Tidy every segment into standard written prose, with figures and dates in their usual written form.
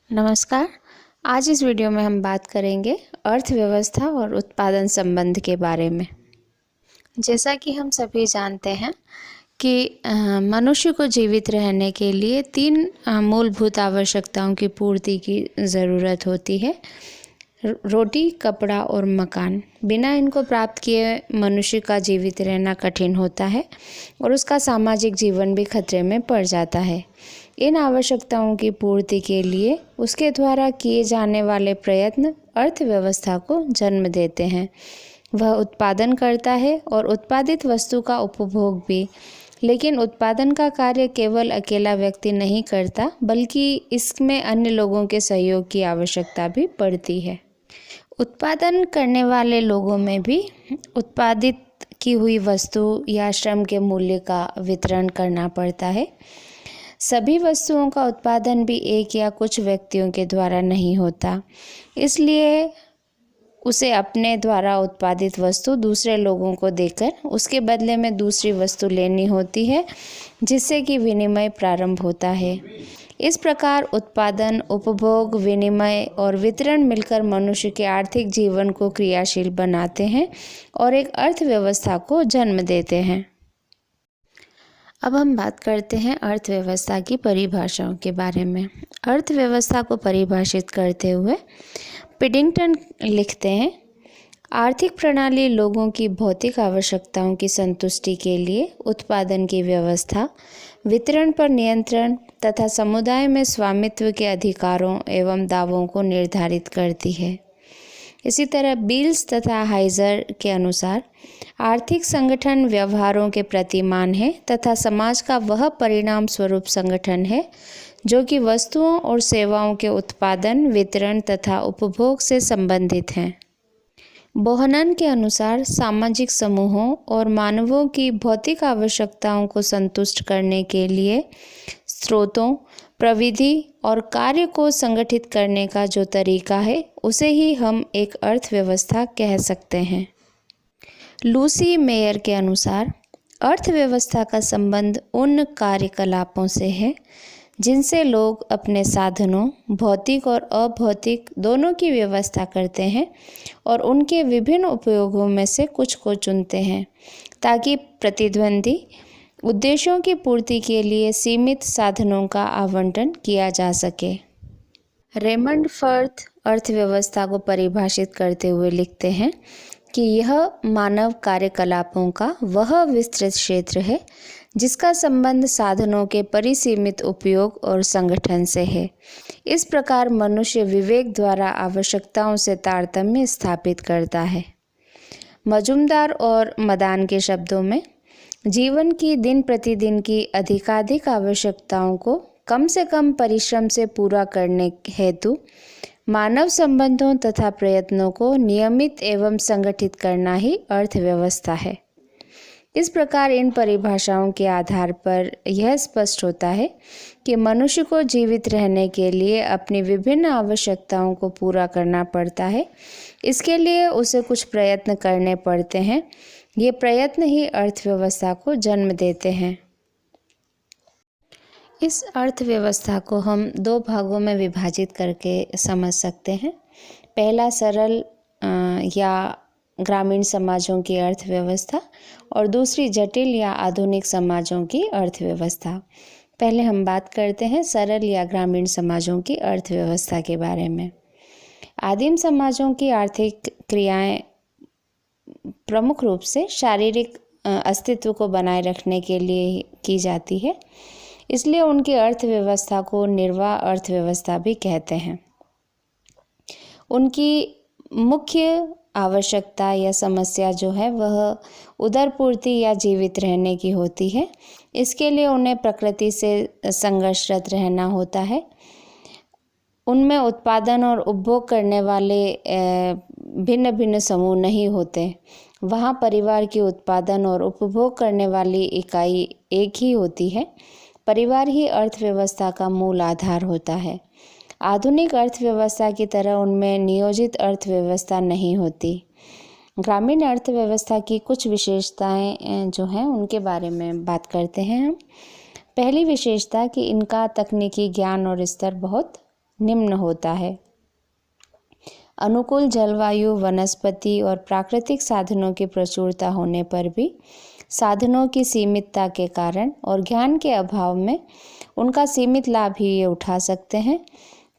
नमस्कार। आज इस वीडियो में हम बात करेंगे अर्थव्यवस्था और उत्पादन संबंध के बारे में। जैसा कि हम सभी जानते हैं कि मनुष्य को जीवित रहने के लिए तीन मूलभूत आवश्यकताओं की पूर्ति की ज़रूरत होती है। रोटी, कपड़ा और मकान। बिना इनको प्राप्त किए मनुष्य का जीवित रहना कठिन होता है और उसका सामाजिक जीवन भी खतरे में पड़ जाता है। इन आवश्यकताओं की पूर्ति के लिए उसके द्वारा किए जाने वाले प्रयत्न अर्थव्यवस्था को जन्म देते हैं। वह उत्पादन करता है और उत्पादित वस्तु का उपभोग भी। लेकिन उत्पादन का कार्य केवल अकेला व्यक्ति नहीं करता, बल्कि इसमें अन्य लोगों के सहयोग की आवश्यकता भी पड़ती है। उत्पादन करने वाले लोगों में भी उत्पादित की हुई वस्तु या श्रम के मूल्य का वितरण करना पड़ता है। सभी वस्तुओं का उत्पादन भी एक या कुछ व्यक्तियों के द्वारा नहीं होता, इसलिए उसे अपने द्वारा उत्पादित वस्तु दूसरे लोगों को देकर उसके बदले में दूसरी वस्तु लेनी होती है, जिससे कि विनिमय प्रारंभ होता है। इस प्रकार उत्पादन, उपभोग, विनिमय और वितरण मिलकर मनुष्य के आर्थिक जीवन को क्रियाशील बनाते हैं और एक अर्थव्यवस्था को जन्म देते हैं। अब हम बात करते हैं अर्थव्यवस्था की परिभाषाओं के बारे में। अर्थव्यवस्था को परिभाषित करते हुए पिडिंगटन लिखते हैं, आर्थिक प्रणाली लोगों की भौतिक आवश्यकताओं की संतुष्टि के लिए उत्पादन की व्यवस्था, वितरण पर नियंत्रण तथा समुदाय में स्वामित्व के अधिकारों एवं दावों को निर्धारित करती है। इसी तरह बिल्स तथा हाइजर के अनुसार आर्थिक संगठन व्यवहारों के प्रतिमान है तथा समाज का वह परिणाम स्वरूप संगठन है जो कि वस्तुओं और सेवाओं के उत्पादन, वितरण तथा उपभोग से संबंधित हैं। बोहनन के अनुसार सामाजिक समूहों और मानवों की भौतिक आवश्यकताओं को संतुष्ट करने के लिए स्रोतों, प्रविधि और कार्य को संगठित करने का जो तरीका है, उसे ही हम एक अर्थव्यवस्था कह सकते हैं। लूसी मेयर के अनुसार अर्थव्यवस्था का संबंध उन कार्यकलापों से है जिनसे लोग अपने साधनों, भौतिक और अभौतिक दोनों की व्यवस्था करते हैं और उनके विभिन्न उपयोगों में से कुछ को चुनते हैं ताकि प्रतिद्वंदी उद्देश्यों की पूर्ति के लिए सीमित साधनों का आवंटन किया जा सके। रेमंड फर्थ अर्थव्यवस्था को परिभाषित करते हुए लिखते हैं कि यह मानव कार्यकलापों का वह विस्तृत क्षेत्र है जिसका संबंध साधनों के परिसीमित उपयोग और संगठन से है। इस प्रकार मनुष्य विवेक द्वारा आवश्यकताओं से तारतम्य स्थापित करता है। मजुमदार और मदान के शब्दों में जीवन की दिन प्रतिदिन की अधिकाधिक आवश्यकताओं को कम से कम परिश्रम से पूरा करने हेतु मानव संबंधों तथा प्रयत्नों को नियमित एवं संगठित करना ही अर्थव्यवस्था है। इस प्रकार इन परिभाषाओं के आधार पर यह स्पष्ट होता है कि मनुष्य को जीवित रहने के लिए अपनी विभिन्न आवश्यकताओं को पूरा करना पड़ता है। इसके लिए उसे कुछ प्रयत्न करने पड़ते हैं। ये प्रयत्न ही अर्थव्यवस्था को जन्म देते हैं। इस अर्थव्यवस्था को हम दो भागों में विभाजित करके समझ सकते हैं। पहला सरल या ग्रामीण समाजों की अर्थव्यवस्था और दूसरी जटिल या आधुनिक समाजों की अर्थव्यवस्था। पहले हम बात करते हैं सरल या ग्रामीण समाजों की अर्थव्यवस्था के बारे में। आदिम समाजों की आर्थिक क्रियाएं प्रमुख रूप से शारीरिक अस्तित्व को बनाए रखने के लिए की जाती है, इसलिए उनकी अर्थव्यवस्था को निर्वाह अर्थव्यवस्था भी कहते हैं। उनकी मुख्य आवश्यकता या समस्या जो है वह उदरपूर्ति या जीवित रहने की होती है। इसके लिए उन्हें प्रकृति से संघर्षरत रहना होता है। उनमें उत्पादन और उपभोग करने वाले भिन्न भिन्न समूह नहीं होते। वहाँ परिवार की उत्पादन और उपभोग करने वाली इकाई एक ही होती है। परिवार ही अर्थव्यवस्था का मूल आधार होता है। आधुनिक अर्थव्यवस्था की तरह उनमें नियोजित अर्थव्यवस्था नहीं होती। ग्रामीण अर्थव्यवस्था की कुछ विशेषताएं जो हैं उनके बारे में बात करते हैं हम। पहली विशेषता कि इनका तकनीकी ज्ञान और स्तर बहुत निम्न होता है। अनुकूल जलवायु, वनस्पति और प्राकृतिक साधनों की प्रचुरता होने पर भी साधनों की सीमितता के कारण और ज्ञान के अभाव में उनका सीमित लाभ ही ये उठा सकते हैं।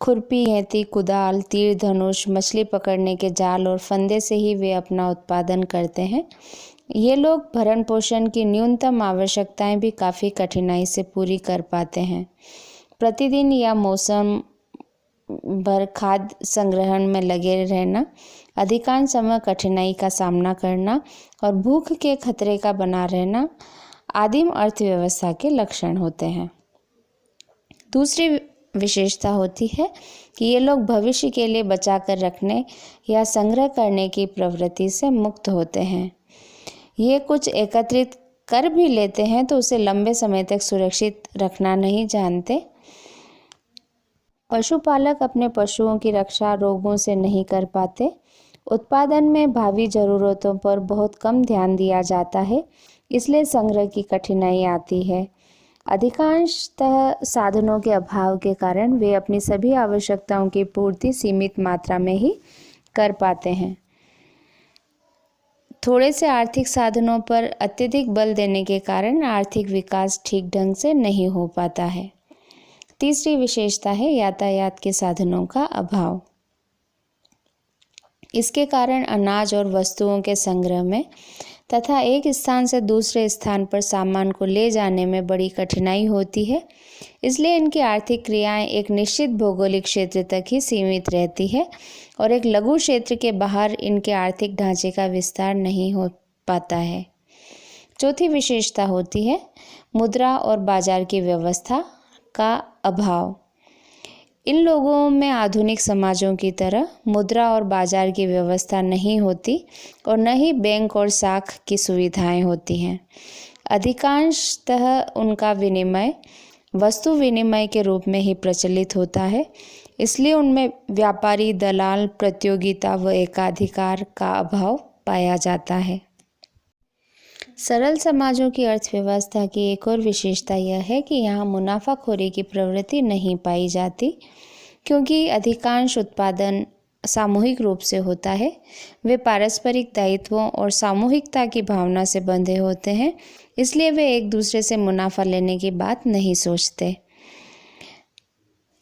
खुरपी, हैती, कुदाल, तीर धनुष, मछली पकड़ने के जाल और फंदे से ही वे अपना उत्पादन करते हैं। ये लोग भरण पोषण की न्यूनतम आवश्यकताएं भी काफ़ी कठिनाई से पूरी कर पाते हैं। प्रतिदिन या मौसम भर खाद्य संग्रहण में लगे रहना, अधिकांश समय कठिनाई का सामना करना और भूख के खतरे का बना रहना आदिम अर्थव्यवस्था के लक्षण होते हैं। दूसरी विशेषता होती है कि ये लोग भविष्य के लिए बचा कर रखने या संग्रह करने की प्रवृत्ति से मुक्त होते हैं। ये कुछ एकत्रित कर भी लेते हैं तो उसे लंबे समय तक सुरक्षित रखना नहीं जानते। पशुपालक अपने पशुओं की रक्षा रोगों से नहीं कर पाते। उत्पादन में भावी ज़रूरतों पर बहुत कम ध्यान दिया जाता है, इसलिए संग्रह की कठिनाई आती है। अधिकांशतः साधनों के अभाव के कारण वे अपनी सभी आवश्यकताओं की पूर्ति सीमित मात्रा में ही कर पाते हैं। थोड़े से आर्थिक साधनों पर अत्यधिक बल देने के कारण आर्थिक विकास ठीक ढंग से नहीं हो पाता है। तीसरी विशेषता है यातायात के साधनों का अभाव। इसके कारण अनाज और वस्तुओं के संग्रह में तथा एक स्थान से दूसरे स्थान पर सामान को ले जाने में बड़ी कठिनाई होती है। इसलिए इनकी आर्थिक क्रियाएं एक निश्चित भौगोलिक क्षेत्र तक ही सीमित रहती है और एक लघु क्षेत्र के बाहर इनके आर्थिक ढांचे का विस्तार नहीं हो पाता है। चौथी विशेषता होती है मुद्रा और बाजार की व्यवस्था का अभाव। इन लोगों में आधुनिक समाजों की तरह मुद्रा और बाजार की व्यवस्था नहीं होती और न ही बैंक और साख की सुविधाएं होती हैं। अधिकांशतः उनका विनिमय वस्तु विनिमय के रूप में ही प्रचलित होता है, इसलिए उनमें व्यापारी, दलाल, प्रतियोगिता व एकाधिकार का अभाव पाया जाता है। सरल समाजों की अर्थव्यवस्था की एक और विशेषता यह है कि यहाँ मुनाफाखोरी की प्रवृत्ति नहीं पाई जाती, क्योंकि अधिकांश उत्पादन सामूहिक रूप से होता है। वे पारस्परिक दायित्वों और सामूहिकता की भावना से बंधे होते हैं, इसलिए वे एक दूसरे से मुनाफा लेने की बात नहीं सोचते।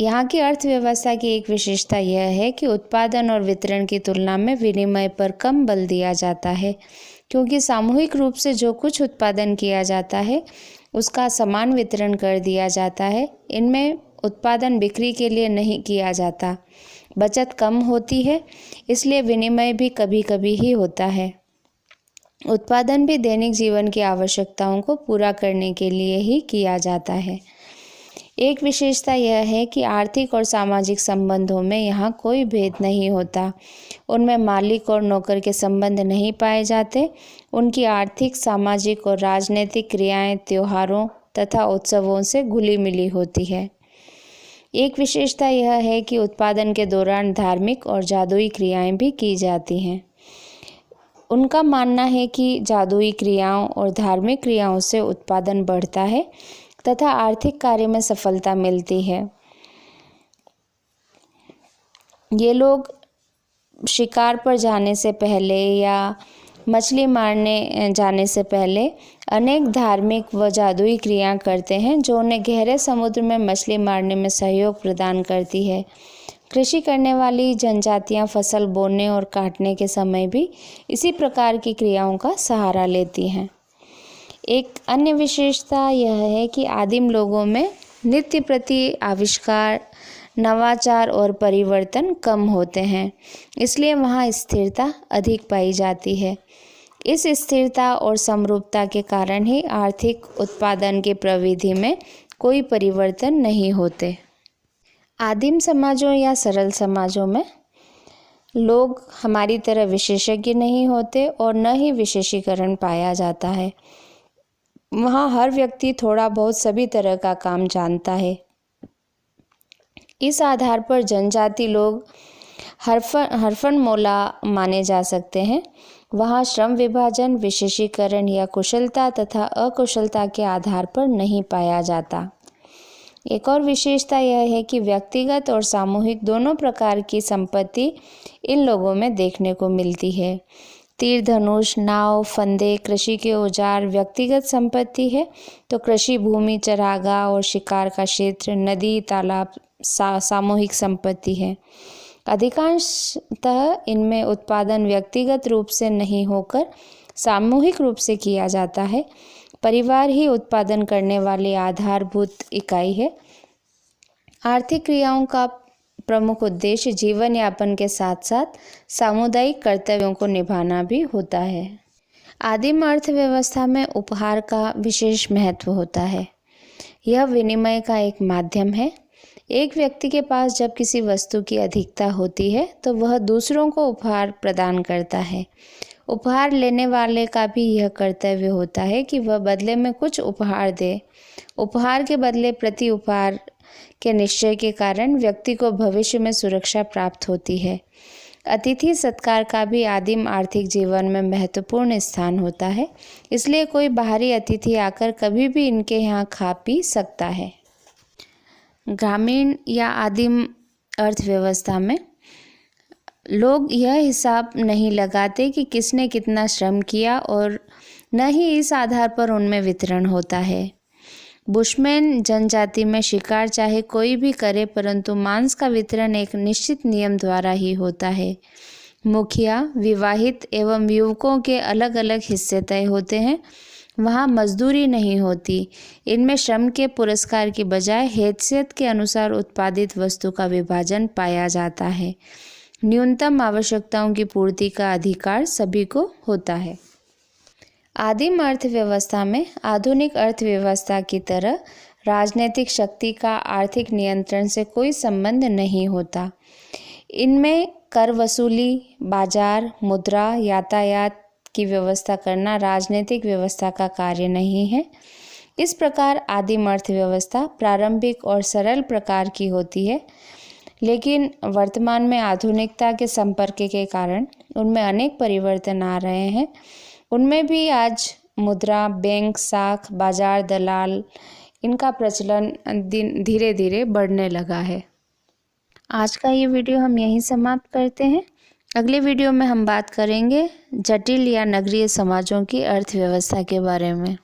यहाँ की अर्थव्यवस्था की एक विशेषता यह है कि उत्पादन और वितरण की तुलना में विनिमय पर कम बल दिया जाता है, क्योंकि सामूहिक रूप से जो कुछ उत्पादन किया जाता है उसका समान वितरण कर दिया जाता है। इनमें उत्पादन बिक्री के लिए नहीं किया जाता। बचत कम होती है, इसलिए विनिमय भी कभी कभी ही होता है। उत्पादन भी दैनिक जीवन की आवश्यकताओं को पूरा करने के लिए ही किया जाता है। एक विशेषता यह है कि आर्थिक और सामाजिक संबंधों में यहाँ कोई भेद नहीं होता। उनमें मालिक और नौकर के संबंध नहीं पाए जाते। उनकी आर्थिक, सामाजिक और राजनीतिक क्रियाएं त्योहारों तथा उत्सवों से घुली मिली होती है। एक विशेषता यह है कि उत्पादन के दौरान धार्मिक और जादुई क्रियाएं भी की जाती हैं। उनका मानना है कि जादुई क्रियाओं और धार्मिक क्रियाओं से उत्पादन बढ़ता है तथा आर्थिक कार्य में सफलता मिलती है। ये लोग शिकार पर जाने से पहले या मछली मारने जाने से पहले अनेक धार्मिक व जादुई क्रियाएं करते हैं, जो उन्हें गहरे समुद्र में मछली मारने में सहयोग प्रदान करती है। कृषि करने वाली जनजातियां फसल बोने और काटने के समय भी इसी प्रकार की क्रियाओं का सहारा लेती हैं। एक अन्य विशेषता यह है कि आदिम लोगों में नित्य प्रति आविष्कार, नवाचार और परिवर्तन कम होते हैं, इसलिए वहाँ स्थिरता अधिक पाई जाती है। इस स्थिरता और समरूपता के कारण ही आर्थिक उत्पादन की प्रविधि में कोई परिवर्तन नहीं होते। आदिम समाजों या सरल समाजों में लोग हमारी तरह विशेषज्ञ नहीं होते और न ही विशेषीकरण पाया जाता है। वहाँ हर व्यक्ति थोड़ा बहुत सभी तरह का काम जानता है। इस आधार पर जनजाति लोग हरफनमौला माने जा सकते हैं। वहाँ श्रम विभाजन, विशेषीकरण या कुशलता तथा अकुशलता के आधार पर नहीं पाया जाता। एक और विशेषता यह है कि व्यक्तिगत और सामूहिक दोनों प्रकार की संपत्ति इन लोगों में देखने को मिलती है। तीर धनुष, नाव, फंदे, कृषि के औजार व्यक्तिगत संपत्ति है, तो कृषि भूमि, चरागाह और शिकार का क्षेत्र, नदी, तालाब सामूहिक संपत्ति है। अधिकांशतः इनमें उत्पादन व्यक्तिगत रूप से नहीं होकर सामूहिक रूप से किया जाता है। परिवार ही उत्पादन करने वाली आधारभूत इकाई है। आर्थिक क्रियाओं का प्रमुख उद्देश्य जीवन यापन के साथ साथ सामुदायिक कर्तव्यों को निभाना भी होता है। आदिम अर्थव्यवस्था में उपहार का विशेष महत्व होता है। यह विनिमय का एक माध्यम है। एक व्यक्ति के पास जब किसी वस्तु की अधिकता होती है तो वह दूसरों को उपहार प्रदान करता है। उपहार लेने वाले का भी यह कर्तव्य होता है कि वह बदले में कुछ उपहार दे। उपहार के बदले प्रति उपहार के निश्चय के कारण व्यक्ति को भविष्य में सुरक्षा प्राप्त होती है। अतिथि सत्कार का भी आदिम आर्थिक जीवन में महत्वपूर्ण स्थान होता है, इसलिए कोई बाहरी अतिथि आकर कभी भी इनके यहाँ खा पी सकता है। ग्रामीण या आदिम अर्थव्यवस्था में लोग यह हिसाब नहीं लगाते कि किसने कितना श्रम किया और न ही इस आधार पर उनमें वितरण होता है। बुशमैन जनजाति में शिकार चाहे कोई भी करे, परंतु मांस का वितरण एक निश्चित नियम द्वारा ही होता है। मुखिया, विवाहित एवं युवकों के अलग अलग हिस्से तय होते हैं। वहाँ मजदूरी नहीं होती। इनमें श्रम के पुरस्कार की बजाय हैसियत के अनुसार उत्पादित वस्तु का विभाजन पाया जाता है। न्यूनतम आवश्यकताओं की पूर्ति का अधिकार सभी को होता है। आदिम अर्थव्यवस्था में आधुनिक अर्थव्यवस्था की तरह राजनीतिक शक्ति का आर्थिक नियंत्रण से कोई संबंध नहीं होता। इनमें कर वसूली, बाजार, मुद्रा, यातायात की व्यवस्था करना राजनीतिक व्यवस्था का कार्य नहीं है। इस प्रकार आदिम अर्थव्यवस्था प्रारंभिक और सरल प्रकार की होती है, लेकिन वर्तमान में आधुनिकता के संपर्क के कारण उनमें अनेक परिवर्तन आ रहे हैं। उनमें भी आज मुद्रा, बैंक, साख, बाजार, दलाल इनका प्रचलन धीरे धीरे बढ़ने लगा है। आज का ये वीडियो हम यहीं समाप्त करते हैं। अगले वीडियो में हम बात करेंगे जटिल या नगरीय समाजों की अर्थव्यवस्था के बारे में।